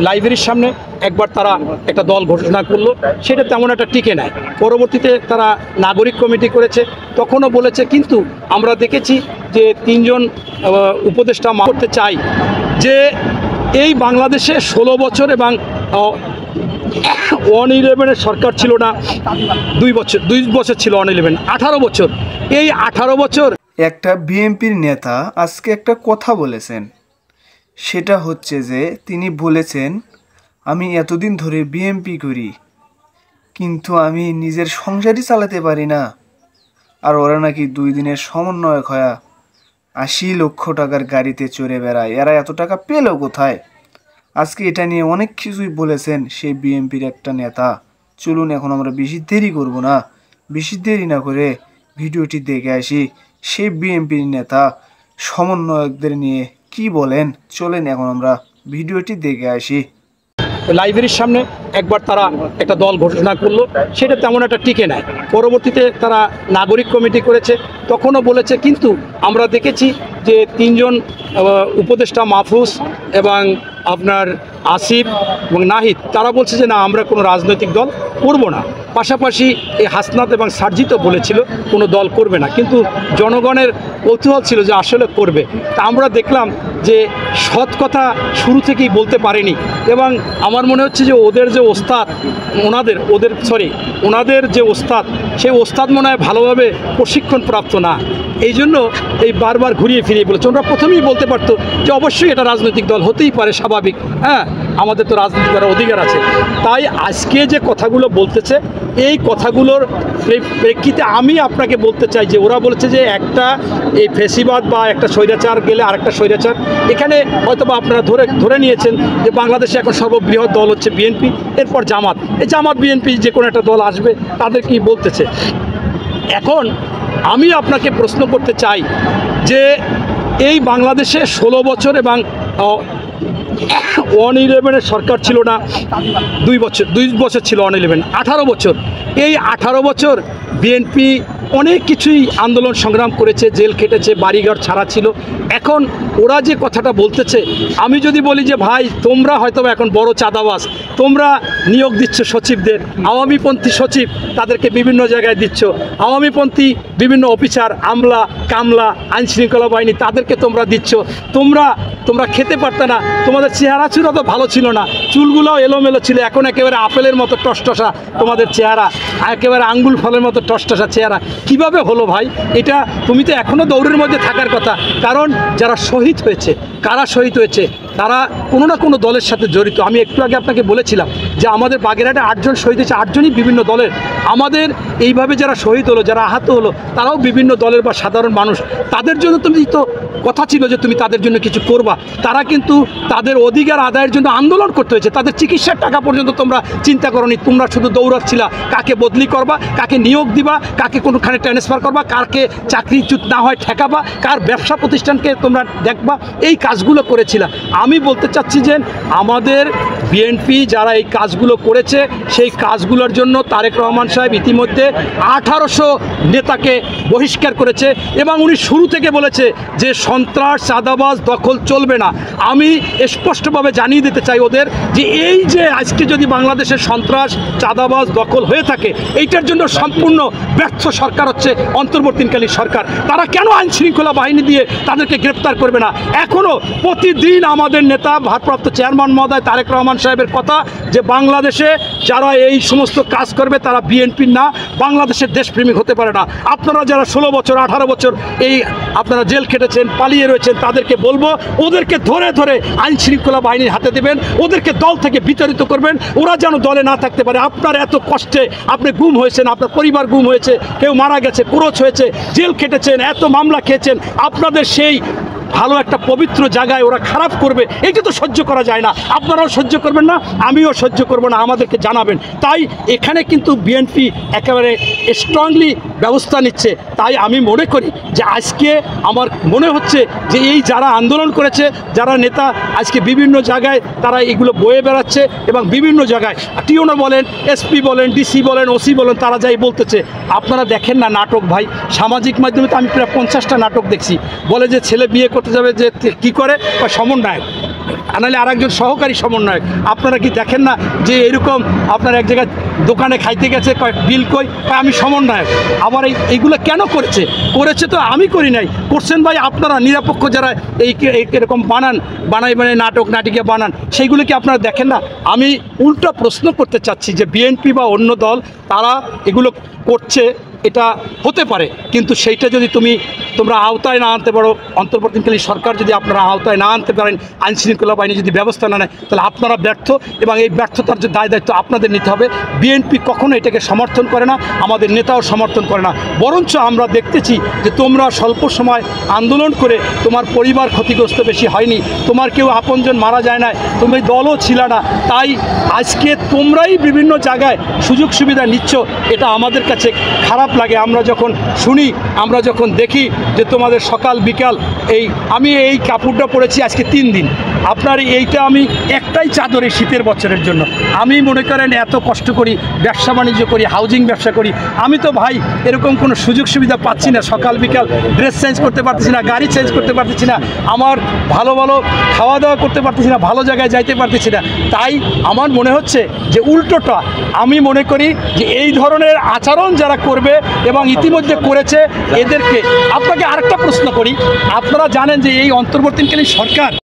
লাইব্রেরির সামনে একবার তারা একটা দল ঘোষণা করলো, সেটা তেমন একটা টিকে নেয়। পরবর্তীতে তারা নাগরিক কমিটি করেছে, তখনও বলেছে, কিন্তু আমরা দেখেছি যে 3 জন উপদেষ্টা করতে চাই যে এই বাংলাদেশে 16 বছর এবং 111 সরকার ছিল না, 2 বছর ছিল 111, 18 বছর। এই 18 বছর একটা বিএনপির নেতা আজকে একটা কথা বলেছেন, সেটা হচ্ছে যে তিনি বলেছেন আমি এতদিন ধরে বিএনপি করি কিন্তু আমি নিজের সংসারই চালাতে পারি না, আর ওরা নাকি 2 দিনের সমন্বয়ক হয়ে 80 লক্ষ টাকার গাড়িতে চড়ে বেড়ায়, এরা এত টাকা পেলো কোথায়? আজকে এটা নিয়ে অনেক কিছুই বলেছেন সেই বিএনপির একটা নেতা। চলুন এখন আমরা বেশি দেরি করব না, বেশি দেরি না করে ভিডিওটি দেখে আসি সেই বিএনপির নেতা সমন্বয়কদের নিয়ে কি বলেন। চলেন এখন আমরা ভিডিওটি দেখে আসি। লাইব্রেরির সামনে একবার তারা একটা দল ঘোষণা করলো, সেটা তেমন একটা টিকে নেয়। পরবর্তীতে তারা নাগরিক কমিটি করেছে, তখনও বলেছে, কিন্তু আমরা দেখেছি যে 3 জন উপদেষ্টা মাহফুজ এবং আপনার আসিফ এবং নাহিদ, তারা বলছে যে না, আমরা কোনো রাজনৈতিক দল করব না। পাশাপাশি এই হাসনাত এবং সার্জিত বলেছিল কোনো দল করবে না, কিন্তু জনগণের কৌতূহল ছিল যে আসলে করবে। তা আমরা দেখলাম যে সৎ কথা শুরু থেকেই বলতে পারেনি, এবং আমার মনে হচ্ছে যে ওদের যে ওস্তাদ, ওনাদের যে ওস্তাদ, সেই ওস্তাদ মনে হয় ভালোভাবে প্রশিক্ষণ প্রাপ্ত না, এই জন্য এই বারবার ঘুরিয়ে ফিরিয়ে বলেছে। ওরা প্রথমেই বলতে পারতো যে অবশ্যই এটা রাজনৈতিক দল হতেই পারে, স্বাভাবিক, হ্যাঁ, আমাদের তো রাজনীতি করার অধিকার আছে। তাই আজকে যে কথাগুলো বলতেছে, এই কথাগুলোর প্রেক্ষিতে আমি আপনাকে বলতে চাই যে ওরা বলেছে যে একটা এই ফেসিবাদ বা একটা স্বৈরাচার গেলে আরেকটা স্বৈরাচার, এখানে হয়তো বা আপনারা ধরে নিয়েছেন যে বাংলাদেশে এখন সর্ববৃহৎ দল হচ্ছে বিএনপি, এরপর জামাত, এই জামাত বিএনপি যে কোনো একটা দল আসবে, তাদের কি বলতেছে। এখন আমি আপনাকে প্রশ্ন করতে চাই যে এই বাংলাদেশে 16 বছর এবং 111 সরকার ছিল না, 2 বছর ছিল 111, 18 বছর। এই 18 বছর বিএনপি অনেক কিছুই আন্দোলন সংগ্রাম করেছে, জেল খেটেছে, বাড়িঘর ছাড়া ছিল। এখন ওরা যে কথাটা বলতেছে, আমি যদি বলি যে ভাই তোমরা হয়তো এখন বড় চাঁদাবাজ, তোমরা নিয়োগ দিচ্ছ সচিবদের, আওয়ামীপন্থী সচিব তাদেরকে বিভিন্ন জায়গায় দিচ্ছ, আওয়ামীপন্থী বিভিন্ন অফিসার, আমলা কামলা, আইনশৃঙ্খলা বাহিনী তাদেরকে তোমরা দিচ্ছ, তোমরা খেতে পারতে না, তোমাদের চেহারা ছিল তো ভালো ছিল না, চুলগুলোও এলোমেলো ছিল, এখন একেবারে আপেলের মতো টসটসা তোমাদের চেহারা, একেবারে আঙ্গুল ফলের মতো টসটসা চেহারা। কিভাবে হলো ভাই এটা? তুমি তো এখনও দৌড়ের মধ্যে থাকার কথা, কারণ যারা শহীদ হয়েছে, কারা শহীদ হয়েছে, তারা কোনো না কোনো দলের সাথে জড়িত। আমি একটু আগে আপনাকে বলেছিলাম যে আমাদের বাগেরহাটে 8 জন শহীদ হয়েছে, 8 জনই বিভিন্ন দলের। আমাদের এইভাবে যারা শহীদ হলো, যারা আহত হলো, তারাও বিভিন্ন দলের বা সাধারণ মানুষ। তাদের জন্য তুমি তো কথা ছিল যে তুমি তাদের জন্য কিছু করবা, তারা কিন্তু তাদের অধিকার আদায়ের জন্য আন্দোলন করতে হয়েছে, তাদের চিকিৎসার টাকা পর্যন্ত তোমরা চিন্তা করোনি। তোমরা শুধু দৌড়াচ্ছিলা কাকে বদলি করবা, কাকে নিয়োগ দিবা, কাকে কোনোখানে ট্রান্সফার করবা, কারকে চাকরিচ্যুত না হয় ঠেকাবা, কার ব্যবসা প্রতিষ্ঠানকে তোমরা দেখবা, এই কাজগুলো করেছিলা। আমি বলতে চাচ্ছি যে আমাদের বিএনপি যারা এই কাজগুলো করেছে, সেই কাজগুলোর জন্য তারেক রহমান সাহেব ইতিমধ্যে 1800 নেতাকে বহিষ্কার করেছে, এবং উনি শুরু থেকে বলেছে যে সন্ত্রাস, চাঁদাবাজ, দখল চলবে না। আমি স্পষ্টভাবে জানিয়ে দিতে চাই ওদের যে এই যে আজকে যদি বাংলাদেশের সন্ত্রাস, চাঁদাবাজ, দখল হয়ে থাকে, এইটার জন্য সম্পূর্ণ ব্যর্থ সরকার হচ্ছে অন্তর্বর্তীকালীন সরকার। তারা কেন আইন শৃঙ্খলা বাহিনী দিয়ে তাদেরকে গ্রেপ্তার করবে না? এখনও প্রতিদিন আমাদের নেতা ভারপ্রাপ্ত চেয়ারম্যান মহোদয় তারেক রহমান সাহেবের কথা যে বাংলাদেশে যারা এই সমস্ত কাজ করবে তারা বিএনপির না, বাংলাদেশের দেশপ্রেমিক হতে পারে না। আপনারা যারা 16 বছর 18 বছর এই আপনারা জেল খেটেছেন, পালিয়ে রয়েছেন, তাদেরকে বলবো ওদেরকে ধরে ধরে আইন শৃঙ্খলা বাহিনীর হাতে দেবেন, ওদেরকে দল থেকে বিতাড়িত করবেন, ওরা যেন দলে না থাকতে পারে। আপনার এত কষ্টে আপনি গুম হয়েছেন, আপনার পরিবার গুম হয়েছে, কেউ মারা গেছে, ক্রোচ হয়েছে, জেল খেটেছেন, এত মামলা খেয়েছেন, আপনাদের সেই ভালো একটা পবিত্র জায়গায় ওরা খারাপ করবে, এটা তো সহ্য করা যায় না। আপনারাও সহ্য করবেন না, আমিও সহ্য করব না, আমাদেরকে জানাবেন। তাই এখানে কিন্তু বিএনপি একেবারে স্ট্রংলি ব্যবস্থা নিচ্ছে। তাই আমি মনে করি যে আজকে আমার মনে হচ্ছে যে এই যারা আন্দোলন করেছে, যারা নেতা আজকে বিভিন্ন জায়গায় তারা এগুলো বয়ে বেড়াচ্ছে, এবং বিভিন্ন জায়গায় টিওনো বলেন, এসপি বলেন, ডিসি বলেন, ওসি বলেন, তারা যাই বলতেছে। আপনারা দেখেন না নাটক ভাই, সামাজিক মাধ্যমে তো আমি প্রায় 50টা নাটক দেখছি। বলে যে ছেলে বিয়ে করতে যাবে, যে কি করে, বা সমন্বয়ক নাহলে আরেকজন সহকারী সমন্বয়ক। আপনারা কি দেখেন না যে এরকম আপনার এক জায়গায় দোকানে খাইতে গেছে, বিল কই, আমি সমন্বয়ক। আবার এইগুলো কেন করেছে তো আমি করি নাই, করছেন ভাই আপনারা নিরপেক্ষ যারা এরকম বানাই নাটক নাটিকা বানান, সেইগুলো কি আপনারা দেখেন না? আমি উল্টো প্রশ্ন করতে চাচ্ছি যে বিএনপি বা অন্য দল তারা এগুলো করছে, এটা হতে পারে, কিন্তু সেইটা যদি তোমরা আওতায় না আনতে পারো, অন্তর্বর্তীকালীন সরকার যদি আপনারা আওতায় না আনতে পারেন, আইনশৃঙ্খলা বাহিনী যদি ব্যবস্থা না নেয়, তাহলে আপনারা ব্যর্থ, এবং এই ব্যর্থতার যে দায় দায়িত্ব আপনাদের নিতে হবে। বিএনপি কখনো এটাকে সমর্থন করে না, আমাদের নেতাও সমর্থন করে না, বরঞ্চ আমরা দেখতেছি যে তোমরা স্বল্প সময় আন্দোলন করে তোমার পরিবার ক্ষতিগ্রস্ত বেশি হয়নি, তোমার কেউ আপনজন মারা যায় না, তুমি দলও ছিল না, তাই আজকে তোমরাই বিভিন্ন জায়গায় সুযোগ সুবিধা নিচ্ছ। এটা আমাদের কাছে খারাপ লাগে, আমরা যখন শুনি, আমরা যখন দেখি যে তোমাদের সকাল বিকাল আমি এই কাপড়টা পরেছি আজকে 3 দিন, আপনার এইটা আমি একটাই চাদর এই শীতের বছরের জন্য। আমি মনে করেন এত কষ্ট করি, ব্যবসা বাণিজ্য করি, হাউজিং ব্যবসা করি, আমি তো ভাই এরকম কোনো সুযোগ সুবিধা পাচ্ছি না, সকাল বিকাল ড্রেস চেঞ্জ করতে পারতেছি না, গাড়ি চেঞ্জ করতে পারতেছি না, আমার ভালো খাওয়া দাওয়া করতে পারতেছি না, ভালো জায়গায় যাইতে পারতেছি না। তাই আমার মনে হচ্ছে যে উল্টোটা, আমি মনে করি যে এই ধরনের আচরণ যারা করবে এবং ইতিমধ্যে করেছে, এদেরকে। আপনাকে আরেকটা প্রশ্ন করি, আপনারা জানেন যে এই অন্তর্বর্তীকালীন সরকার